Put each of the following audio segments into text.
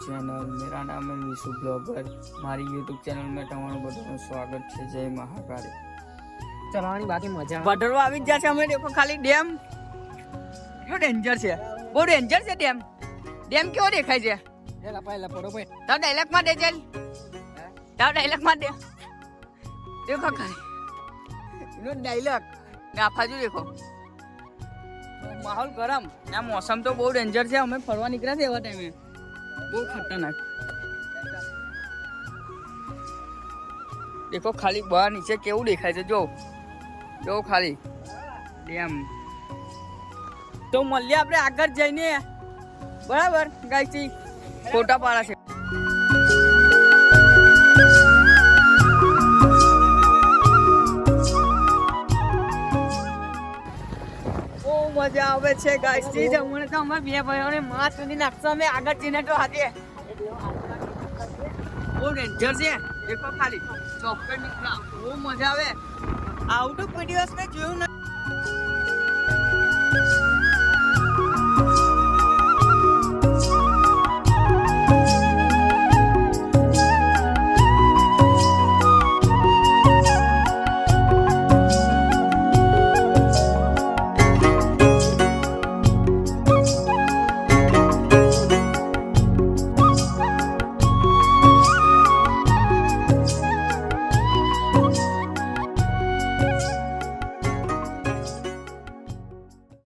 Channel. मेरा नाम है विशु ब्लॉगर। हमारी यूट्यूब चैनल में તમારું બધાનું સ્વાગત છે। જય મહાકાળી। ચલાવવાની બાકી મજા બટરો આવી જ જશે। અમે દેખો ખાલી ડેમ કેવો ડેન્જર છે, બહુ ડેન્જર છે ડેમ। ડેમ કેવો દેખાય છે? એલા પહેલા પડો ભાઈ તાવ ડાયલોગ માં દે ચલ, તાવ ડાયલોગ માં દે। દેખો ખાલી એનો ડાયલોગ ગાફાજુ દેખો। માહોલ ગરમ ના, મોસમ તો બહુ ડેન્જર છે। અમે ફરવા નીકળ્યા છે એવા ટાઈમે, બહુ ખતરનાક। દેખો ખાલી બહાર નીચે કેવું દેખાય છે, જો જો ખાલી ડેમ। તો મળીએ આપણે આગળ જઈને, બરાબર ગાઈથી ફોટા પાડા છે। બહુ મજા આવે છે ગાઈથી। હમણાં તો અમે બે ભાઈઓને માં સુધી નાખશો અમે આગળ જઈને। તો હાથે બહુ ડેન્જર છે, દેખો ખાલી ચોક્કસ નીકળા, બહુ મજા આવે। આઉટ ઓફ કોઈ દિવસ મેં જોયું નથી।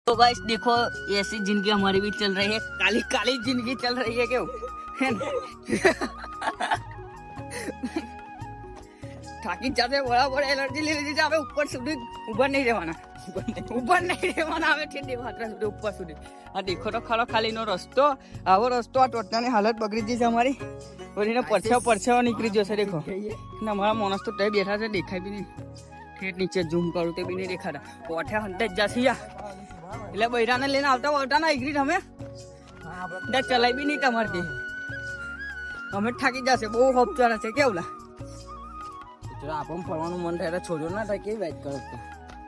तो गाइस देखो ऐसी जिंदगी हमारी भी चल रही है, काली काली जिंदगी चल रही है क्यों है ना? થાકી જાતે બરાબર એલર્જી લઈ લીધી છે। હવે ઉપર સુધી ઉભા નહીં રહેવાના, ઉભા નહીં રહેવાના। હવે ઠંડી વાતરા સુધી ઉપર સુધી। આ દેખો તો ખરો ખાલી નો રસ્તો, આવો રસ્તો। આ ટોટલાની હાલત બગડી ગઈ છે અમારી, બનીને પરછાવ નીકળી જશે। દેખો ને અમારા માણસ તો ત્યાં બેઠા છે, દેખાય બી નહીં। ઠેઠ નીચે ઝૂમ કરું તે બી નહીં દેખાતા। પોઠ્યા હંતે જ જશે યા, એટલે બૈરાને લઈને આવતા ના એગ્રી અમે ચલાવી બી નહીં તમારથી। અમે થાકી જશે, બહુ હોપચારા છે કેવલા। આપણને ફરવાનું મન થાય છોડ્યો ના થાય, કેવી વાત કરો?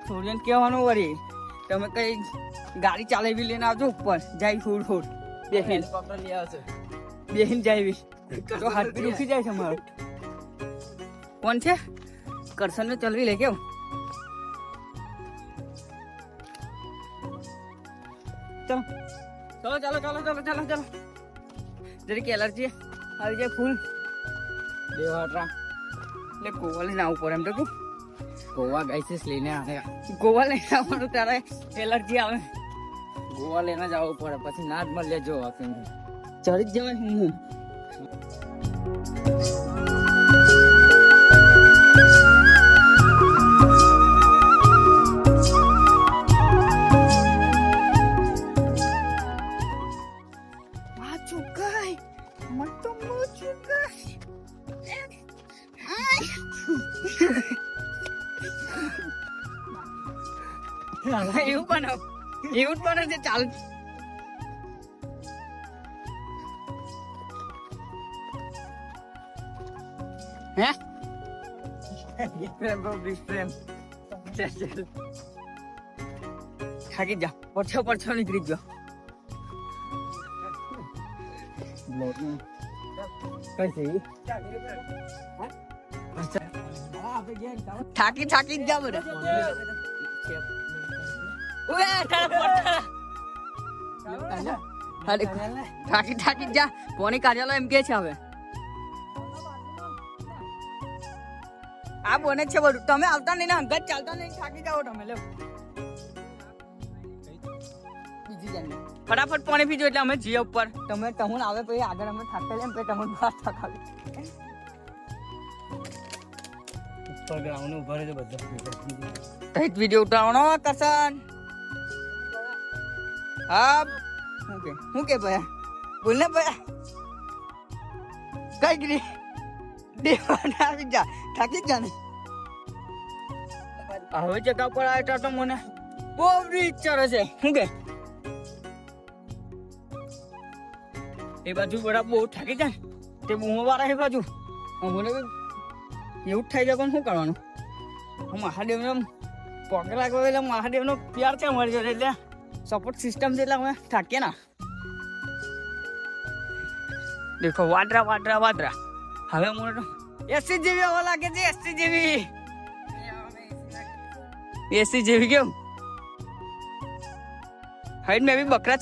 છોડીને કહેવાનું વળી તમે કઈ ગાડી ચાલાવી લઈને આવજો ઉપર, જાય ફૂડ ફૂડ બેહીને લઈ આવશે, બેહીને જાય તો હાથ બી દુખી જાય છે અમારો। કોણ છે કરશન ને ચલવી લે કેવું? ચલો ચલો ચલો ચલો ચલો ચલો જરીક એલર્જી આવી જાય ફૂલ દેવાટા એટલે ગોવા લઈને આવવું પડે। એમ તો કહું ગોવા ગાઈસીસ લઈને આવે, ગોવા લઈને આવવાનું ત્યારે એલર્જી આવે। ગોવા લઈને જ આવવું પડે, પછી ના જ મળે જો ચડી જ જવાય। હું એવું બનાવ, એવું જ બને છે। ચાલ હે થાકી જા, પરછો નીકળી ગયો। થાકી જ જા બધા। થાકી જા, કોની કાર્યાલય એમ કે છે હવે આ બને છે બધું। તમે આવતા નહીં ને હંગત ચાલતા નહીં, થાકી જાઓ તમે। લો બીજી જાને ફટાફટ પાણી પીજો એટલે અમે જઈએ ઉપર। તમે તમને આવે પછી આગળ અમે થાકે લેમ પછી તમને બહાર થકાવી ઉપર ગ્રાઉન્ડ ઉભા રહેજો બધા। તઈ વિડિયો ઉતારવાનો કરશન। હા હું કે ભયા બોલ ને ભયા કઈ ગરી દેવાના આવી જા, થાકી જ જાને। હવે જગા પર આવ્યા તો મને બહુ ઈચ્છા છે। શું કે એ બાજુ બરાબર બહુ થાકી જાય તે બૂમો વાળા એ બાજુ અમને એવું જ થાય છે, પણ શું કરવાનું? મહાદેવને પગે લાગવા એટલે મહાદેવનો પ્યાર છે અમારી જોડે, એટલે સપોર્ટ સિસ્ટમ છે એટલે અમે થાકીએ ના। દેખો વાદરા વાદરા વાદરા. હવે મને 80 જેવી હવા લાગે છે. 80 જેવી. 80 જેવી કેમ? હવે મેં બી બકરા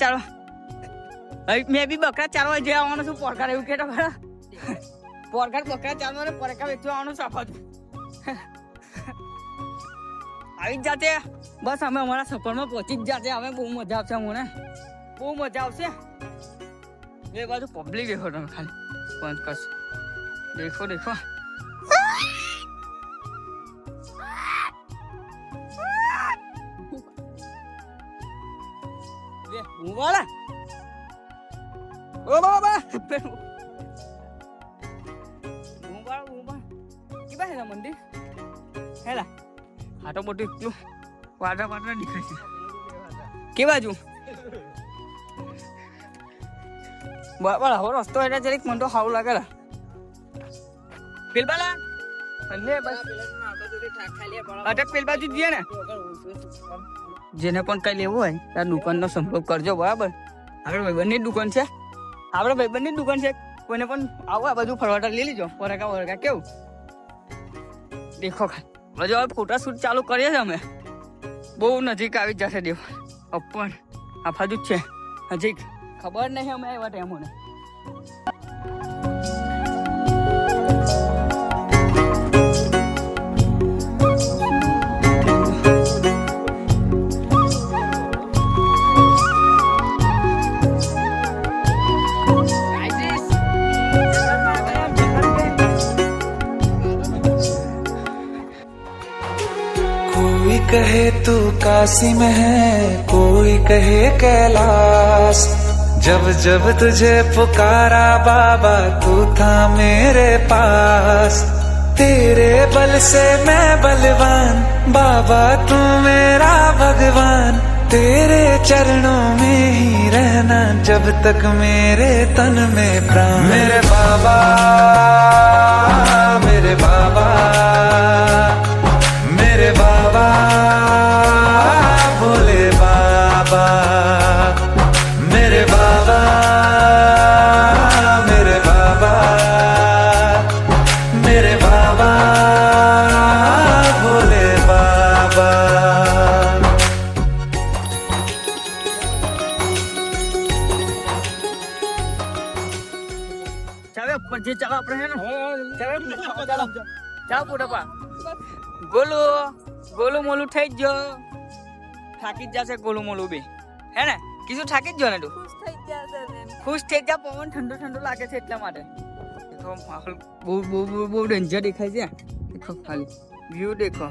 ચારવા જે આવવાનું છું. પોરકાર એવું કેતો ખરા. પોરકાર બકરા ચારવા ને પોરકાર વેચવા આવવાનું સાફા છું. આવી જ જાતે બસ અમે અમારા સફરમાં પહોંચી જ જાતે. હવે બહુ મજા આવશે મને. બહુ મજા આવશે. એ બાજુ પબ્લિક દેખો તમે ખાલી બંધ કરશો. દેખો દેખો હું વાળા ઓ બાબા કે બાય મંદિર હેલા આટો મોટું એટલું વાદળા વાદળા દેખાય છે. કે બાજુ બરાબર હવે રસ્તો એટલે જરીક મને તો સારું લાગે. પેલબાલા લે બસ અટક પેલ બાજુ જઈએ ને. જેને પણ કઈ લેવું હોય ત્યાં દુકાનનો સંપર્ક કરજો. બરાબર આપણે ભાઈબંધની દુકાન છે. આપણે ભાઈબંધની દુકાન છે. કોઈને પણ આવો આ બાજુ ફરવાટા લઈ લીજો. વરકા વરકા કેવું દેખો ખાલી હજુ હવે ફોટા શૂટ ચાલુ કરીએ છીએ અમે. બહુ નજીક આવી જ જશે દેવ પણ આ બાજુ જ છે નજીક. ખબર નહીં અમે આવ્યા ટાઈમોને. कोई कहे तू काशी में है, कोई कहे कैलाश, जब जब तुझे पुकारा बाबा तू था मेरे पास, तेरे बल से मैं बलवान बाबा तू मेरा भगवान, तेरे चरणों में ही रहना जब तक मेरे तन में प्राण। मेरे बाबा मेरे बाबा मेरे बाबा भोले बाबा मेरे बाबा मेरे बाबा मेरे बाबा भोले बाबा। ચાલો પછી ચાલો આપણે હે ને ચાલો ચાલો પૂરા ગોલું મોલું થઈ જ થાકી જ જશે. ગોલું મોલું બી હે ને કીધું થાકી જ જો ને તું ખુશ થઈ જા. પવન ઠંડો ઠંડો લાગે છે એટલા માટે. બહુ ડેન્જર દેખાય છે. દેખો ખાલી વ્યૂ દેખો.